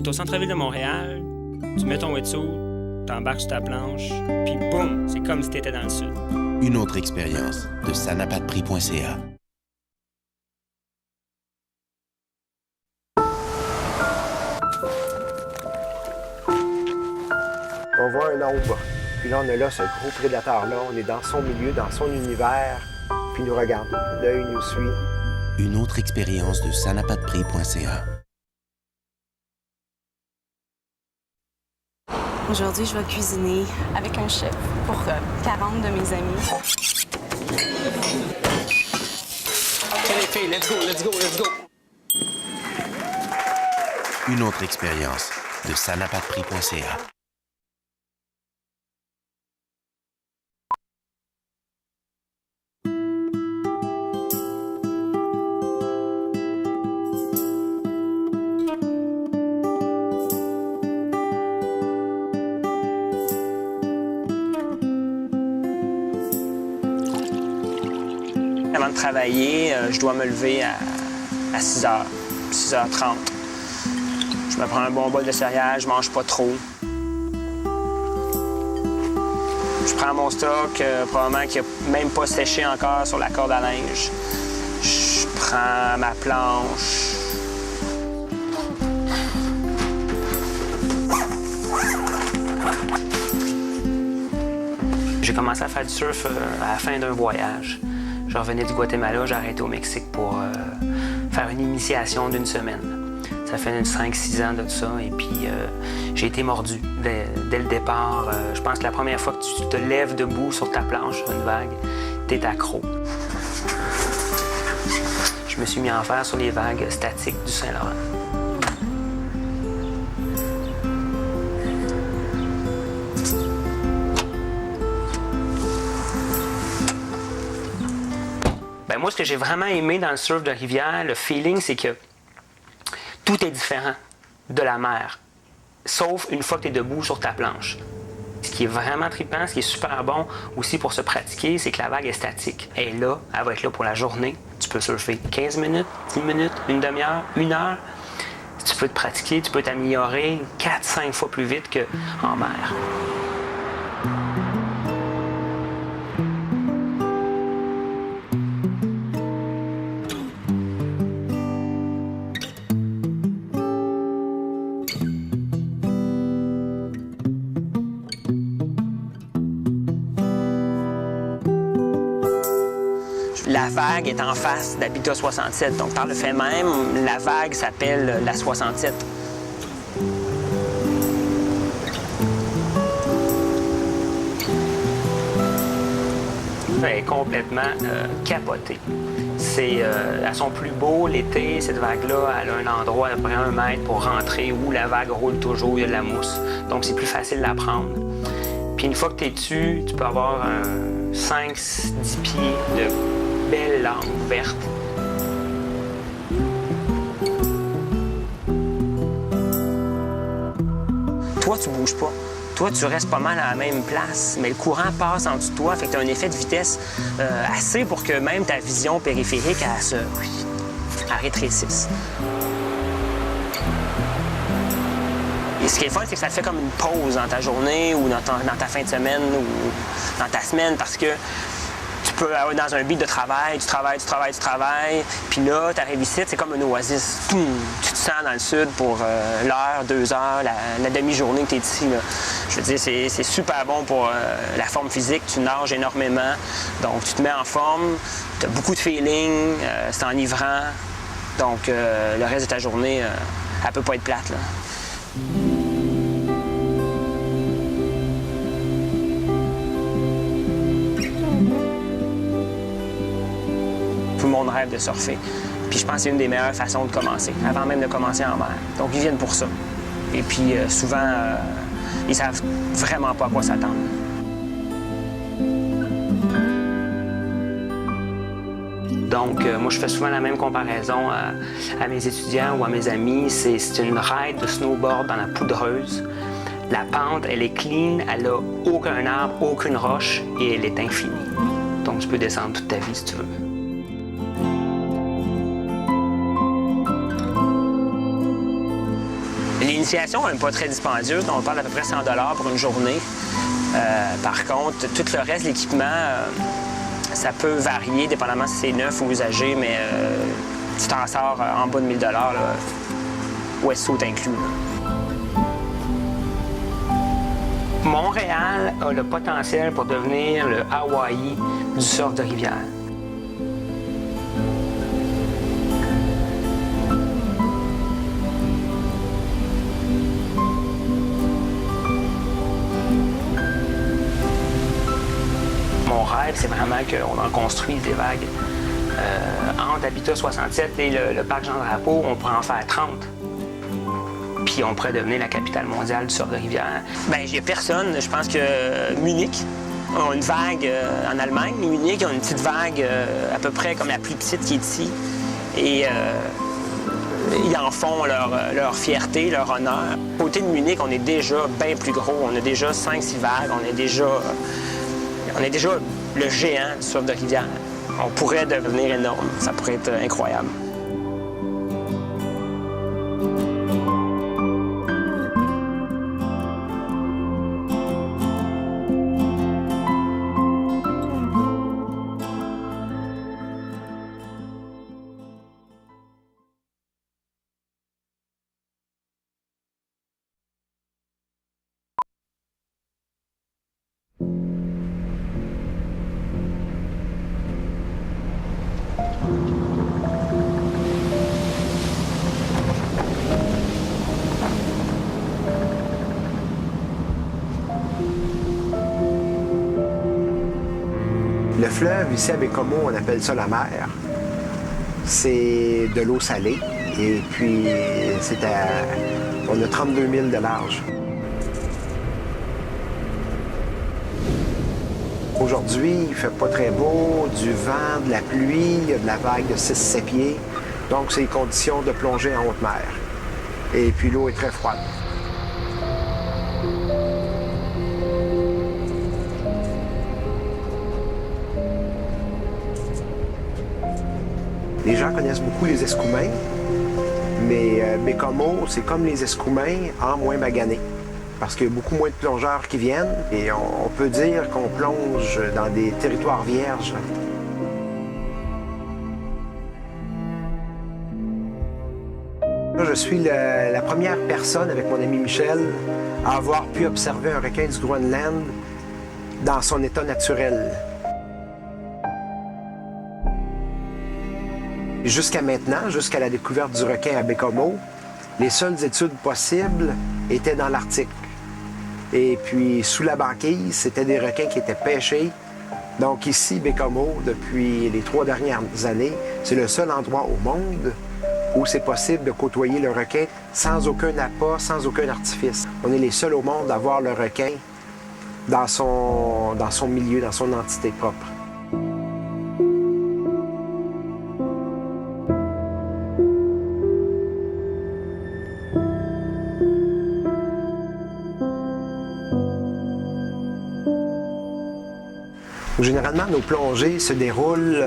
T'es au centre-ville de Montréal, tu mets ton wetsuit, t'embarques sur ta planche, puis boum, c'est comme si t'étais dans le sud. Une autre expérience de sanapadprix.ca. On voit un ombre. Puis là, on a là ce gros prédateur-là. On est dans son milieu, dans son univers. Puis il nous regarde. L'œil nous suit. Une autre expérience de sanapadprix.ca. Aujourd'hui, je vais cuisiner avec un chef pour 40 de mes amis. OK, les filles, let's go, let's go, let's go! Une autre expérience de sanapadprix.ca. Avant de travailler, je dois me lever à 6h, 6h30. Je me prends un bon bol de céréales, je mange pas trop. Je prends mon stock, probablement qui n'a même pas séché encore sur la corde à linge. Je prends ma planche. J'ai commencé à faire du surf à la fin d'un voyage. Je revenais du Guatemala, j'ai arrêté au Mexique pour faire une initiation d'une semaine. Ça fait 5-6 ans de ça et puis j'ai été mordu dès le départ. Je pense que la première fois que tu te lèves debout sur ta planche sur une vague, t'es accro. Je me suis mis à en faire sur les vagues statiques du Saint-Laurent. Ben moi, ce que j'ai vraiment aimé dans le surf de rivière, le feeling, c'est que tout est différent de la mer, sauf une fois que tu es debout sur ta planche. Ce qui est vraiment trippant, ce qui est super bon aussi pour se pratiquer, c'est que la vague est statique. Elle est là, elle va être là pour la journée. Tu peux surfer 15 minutes, 10 minutes, une demi-heure, 1 heure. Tu peux te pratiquer, tu peux t'améliorer 4-5 fois plus vite qu'en mer. La vague est en face d'Habitat 67, donc par le fait même, la vague s'appelle la 67. Elle est complètement capotée. À son plus beau, l'été, cette vague-là, elle a un endroit à peu près 1 mètre pour rentrer où la vague roule toujours, il y a de la mousse. Donc c'est plus facile à prendre. Puis une fois que tu es dessus, tu peux avoir 5-10 pieds de belle langue verte. Toi, tu bouges pas. Toi, tu restes pas mal à la même place, mais le courant passe en dessous de toi, fait que tu as un effet de vitesse assez pour que même ta vision périphérique, elle rétrécisse. Et ce qui est fun, c'est que ça te fait comme une pause dans ta journée ou dans ta fin de semaine ou dans ta semaine parce que tu peux aller dans un beat de travail, tu travailles, puis là, tu arrives ici, c'est comme une oasis. Tu te sens dans le sud pour l'heure, 2 heures, la demi-journée que tu es ici. Là. Je veux dire, c'est super bon pour la forme physique, tu nages énormément, donc tu te mets en forme, tu as beaucoup de feeling, c'est enivrant, donc le reste de ta journée, elle peut pas être plate. Là. Tout le monde rêve de surfer. Puis je pense que c'est une des meilleures façons de commencer, avant même de commencer en mer. Donc ils viennent pour ça. Et puis souvent, ils savent vraiment pas à quoi s'attendre. Donc moi, je fais souvent la même comparaison à mes étudiants ou à mes amis. C'est une ride de snowboard dans la poudreuse. La pente, elle est clean, elle n'a aucun arbre, aucune roche et elle est infinie. Donc tu peux descendre toute ta vie si tu veux. L'initiation n'est pas très dispendieuse. On parle d'à peu près 100 $ pour une journée. Par contre, tout le reste, l'équipement, ça peut varier dépendamment si c'est neuf ou usagé, mais tu t'en sors en bas de 1000 $, wetsuit inclus. Montréal a le potentiel pour devenir le Hawaï du surf de rivière. Mon rêve, c'est vraiment qu'on en construise des vagues. Entre Habitat 67 et le parc Jean-Drapeau, on pourrait en faire 30. Puis on pourrait devenir la capitale mondiale du surf de rivière. Bien, il n'y a personne. Je pense que Munich a une vague en Allemagne. Munich a une petite vague à peu près comme la plus petite qui est ici. Et ils en font leur fierté, leur honneur. Côté de Munich, on est déjà bien plus gros. On a déjà 5-6 vagues. On est déjà le géant du surf de rivière. On pourrait devenir énorme. Ça pourrait être incroyable. Le fleuve, ici à Bécomo, on appelle ça la mer. C'est de l'eau salée. Et puis, on a 32 000 de large. Aujourd'hui, il ne fait pas très beau, du vent, de la pluie, il y a de la vague de 6-7 pieds. Donc, c'est les conditions de plongée en haute mer. Et puis, l'eau est très froide. Les gens connaissent beaucoup les escoumins, mais Bécomo, c'est comme les escoumins en moins magané. Parce qu'il y a beaucoup moins de plongeurs qui viennent et on peut dire qu'on plonge dans des territoires vierges. Je suis la première personne, avec mon ami Michel, à avoir pu observer un requin du Groenland dans son état naturel. Jusqu'à maintenant, jusqu'à la découverte du requin à Bécomo, les seules études possibles étaient dans l'Arctique. Et puis, sous la banquise, c'était des requins qui étaient pêchés. Donc ici, Bécomo, depuis les 3 dernières années, c'est le seul endroit au monde où c'est possible de côtoyer le requin sans aucun appât, sans aucun artifice. On est les seuls au monde à voir le requin dans son milieu, dans son entité propre. Généralement, nos plongées se déroulent,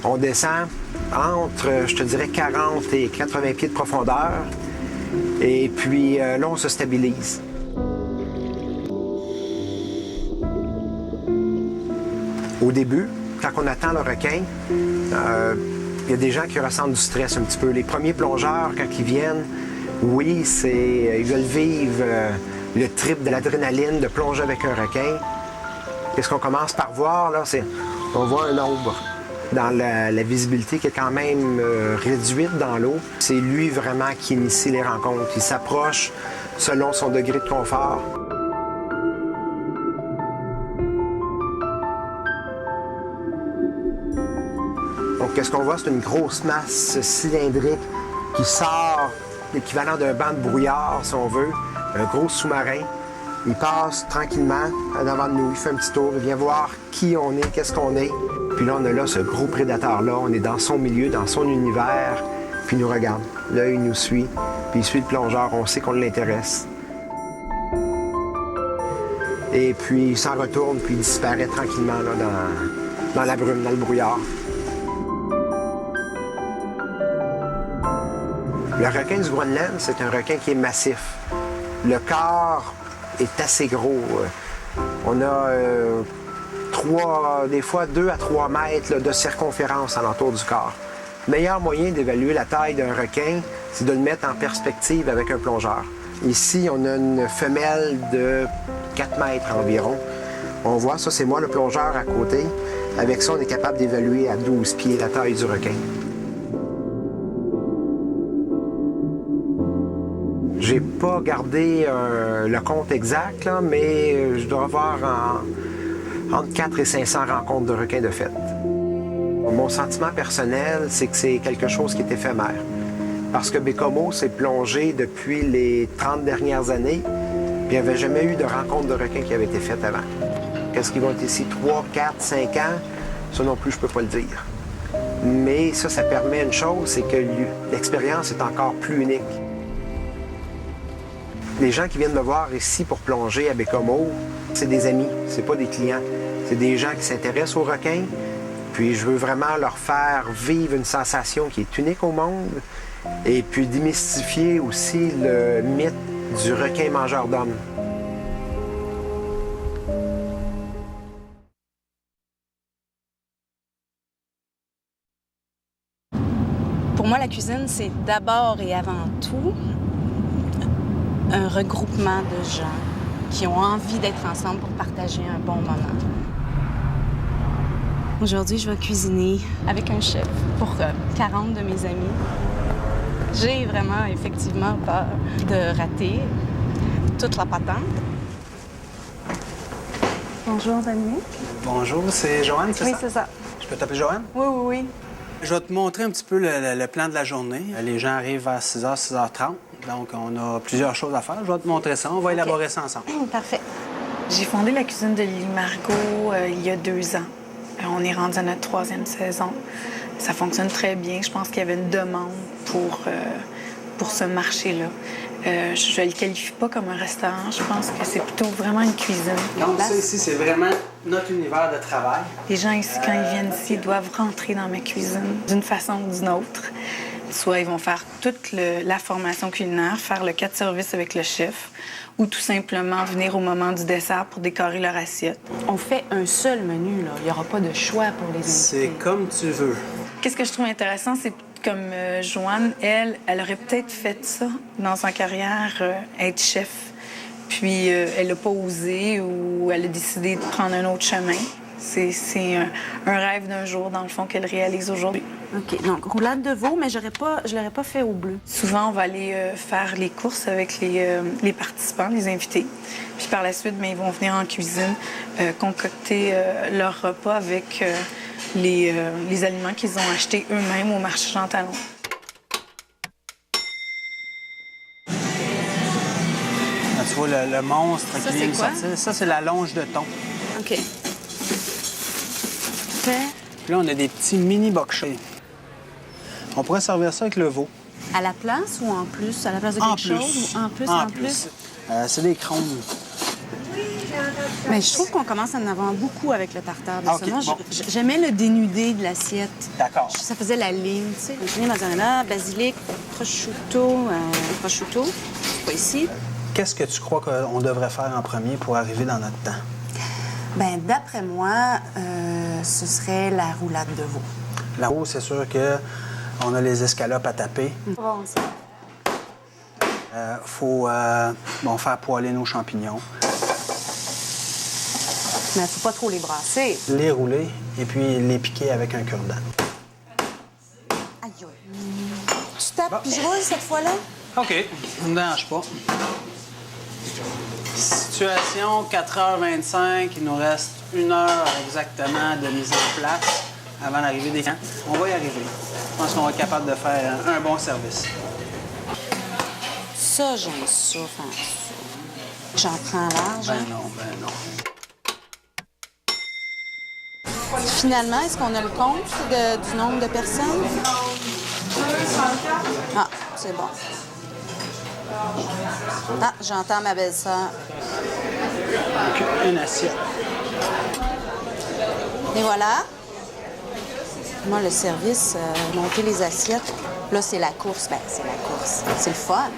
on descend entre, je te dirais, 40 et 80 pieds de profondeur. Et puis là, on se stabilise. Au début, quand on attend le requin, il y a des gens qui ressentent du stress un petit peu. Les premiers plongeurs, quand ils viennent, oui, ils veulent vivre le trip de l'adrénaline de plonger avec un requin. Qu'est-ce qu'on commence par voir, là? On voit un ombre dans la visibilité qui est quand même réduite dans l'eau. C'est lui vraiment qui initie les rencontres. Il s'approche selon son degré de confort. Donc, qu'est-ce qu'on voit? C'est une grosse masse cylindrique qui sort, l'équivalent d'un banc de brouillard, si on veut, un gros sous-marin. Il passe tranquillement en avant de nous, il fait un petit tour, il vient voir qui on est, qu'est-ce qu'on est. Puis là, on a là ce gros prédateur-là, on est dans son milieu, dans son univers, puis il nous regarde. Là, il nous suit, puis il suit le plongeur, on sait qu'on l'intéresse. Et puis il s'en retourne, puis il disparaît tranquillement là, dans la brume, dans le brouillard. Le requin du Groenland, c'est un requin qui est massif. Le corps est assez gros. On a des fois 2 à 3 mètres là, de circonférence alentour du corps. Le meilleur moyen d'évaluer la taille d'un requin, c'est de le mettre en perspective avec un plongeur. Ici, on a une femelle de 4 mètres environ. On voit, ça c'est moi le plongeur à côté. Avec ça, on est capable d'évaluer à 12 pieds la taille du requin. J'ai pas gardé le compte exact, là, mais je dois avoir entre 4 et 500 rencontres de requins de fête. Mon sentiment personnel, c'est que c'est quelque chose qui est éphémère. Parce que Baie-Comeau s'est plongé depuis les 30 dernières années, puis il n'y avait jamais eu de rencontre de requins qui avait été faite avant. Est-ce qu'ils vont être ici 3, 4, 5 ans? Ça non plus, je peux pas le dire. Mais ça permet une chose, c'est que l'expérience est encore plus unique. Les gens qui viennent me voir ici pour plonger à Baie-Comeau, c'est des amis, c'est pas des clients. C'est des gens qui s'intéressent aux requins, puis je veux vraiment leur faire vivre une sensation qui est unique au monde, et puis démystifier aussi le mythe du requin mangeur d'hommes. Pour moi, la cuisine, c'est d'abord et avant tout un regroupement de gens qui ont envie d'être ensemble pour partager un bon moment. Aujourd'hui, je vais cuisiner avec un chef pour 40 de mes amis. J'ai vraiment, effectivement, peur de rater toute la patente. Bonjour, Dominique. Bonjour, c'est Joanne, c'est ça? Oui, c'est ça. Je peux t'appeler Joanne? Oui, oui, oui. Je vais te montrer un petit peu le plan de la journée. Les gens arrivent vers 6h, 6h30. Donc, on a plusieurs choses à faire. Je vais te montrer ça. On va élaborer ça ensemble. Parfait. J'ai fondé la cuisine de Lily Margot il y a 2 ans. On est rendu à notre 3e saison. Ça fonctionne très bien. Je pense qu'il y avait une demande pour ce marché-là. Je ne le qualifie pas comme un restaurant. Je pense que c'est plutôt vraiment une cuisine. Donc, ça ici, c'est vraiment notre univers de travail. Les gens ici, quand ils viennent ici, doivent rentrer dans ma cuisine d'une façon ou d'une autre. Soit ils vont faire toute la formation culinaire, faire le 4 services avec le chef, ou tout simplement venir au moment du dessert pour décorer leur assiette. On fait un seul menu, là. Il n'y aura pas de choix pour les invités. C'est comme tu veux. Qu'est-ce que je trouve intéressant, c'est comme Joanne, elle aurait peut-être fait ça dans sa carrière, être chef. Puis elle n'a pas osé ou elle a décidé de prendre un autre chemin. C'est un rêve d'un jour, dans le fond, qu'elle réalise aujourd'hui. OK. Donc, roulade de veau, mais je l'aurais pas fait au bleu. Souvent, on va aller faire les courses avec les participants, les invités. Puis par la suite, bien, ils vont venir en cuisine concocter leur repas avec les aliments qu'ils ont achetés eux-mêmes au marché Jean Talon. Là, tu vois le monstre Ça, qui vient de c'est quoi? sortir. Ça, c'est la longe de thon. OK. Puis là, on a des petits mini bok-choy. On pourrait servir ça avec le veau. À la place ou en plus? À la place de En quelque plus. chose? Ou en plus, En plus. C'est des crônes. Mais je trouve qu'on commence à en avoir beaucoup avec le tartare. Ah, OK, Moi, bon. j'aimais le dénudé de l'assiette. D'accord. Ça faisait la ligne, tu sais. J'ai mozzarella, basilic, prosciutto. C'est pas ici. Qu'est-ce que tu crois qu'on devrait faire en premier pour arriver dans notre temps? Bien, d'après moi, ce serait la roulade de veau. Là-haut, c'est sûr qu'on a les escalopes à taper. Bon, ça. Faut faire poêler nos champignons, Mais il faut pas trop les brasser. les rouler et puis les piquer avec un cure-dent. Aïe, aïe. Tu tapes puis je roule cette fois-là? OK, ça me dérange pas. Situation, 4h25. Il nous reste 1 heure exactement de mise en place avant l'arrivée des clients. On va y arriver. Je pense qu'on va être capable de faire un bon service. Ça, j'aime ça, faire ça. J'en prends large. Ben hein? non. Finalement, est-ce qu'on a le compte du nombre de personnes? Ah, c'est bon. Ah, j'entends ma belle-sœur. Une assiette. Et voilà. Moi, le service, monter les assiettes, là, c'est la course. Bien, c'est la course. C'est le fun,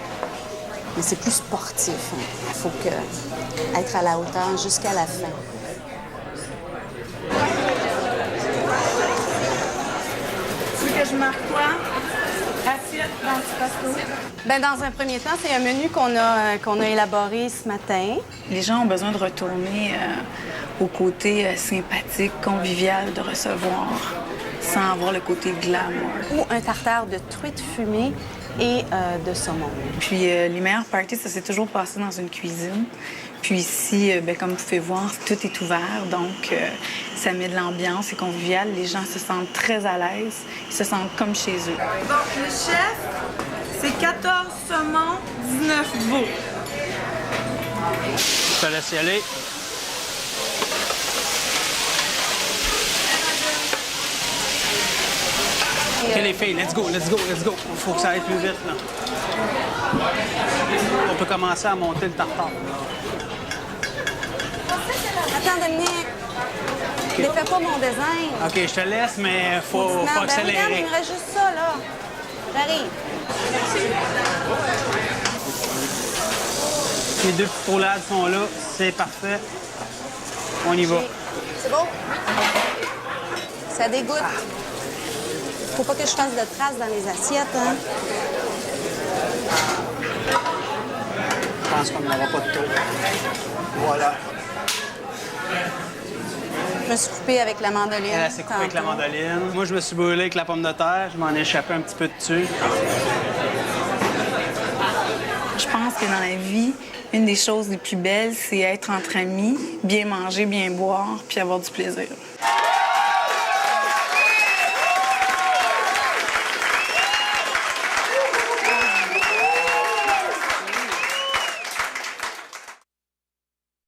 mais c'est plus sportif. Il faut être à la hauteur jusqu'à la fin. Tu veux que je marque quoi? Assiette d'antipasto. Bien, dans un premier temps, c'est un menu qu'on a élaboré ce matin. Les gens ont besoin de retourner au côté sympathique, convivial de recevoir, sans avoir le côté glamour. Ou un tartare de truite fumée et de saumon. Puis les meilleurs parties, ça s'est toujours passé dans une cuisine. Puis ici, bien, comme vous pouvez voir, tout est ouvert, donc ça met de l'ambiance, c'est convivial. Les gens se sentent très à l'aise, ils se sentent comme chez eux. Bon, le chef, c'est 14 saumons, 19 veaux. Je te laisse y aller. OK, les filles, let's go, let's go, let's go. Il faut que ça aille plus vite, là. On peut commencer à monter le tartare. Attends, Dominique. Ne fais pas mon design. OK, je te laisse, mais faut Non, ben accélérer. regarde, il me reste juste ça, là. J'arrive. Les deux petites roulades sont là, c'est parfait. On y va. C'est beau? Ça dégoûte. Faut pas que je fasse de traces dans les assiettes, hein? Je pense qu'on n'aura pas de tour. Voilà. Je me suis coupée avec la mandoline. Elle s'est coupée avec la mandoline. Moi, je me suis brûlé avec la pomme de terre. Je m'en ai échappé un petit peu dessus. Je pense que dans la vie, une des choses les plus belles, c'est être entre amis, bien manger, bien boire, puis avoir du plaisir.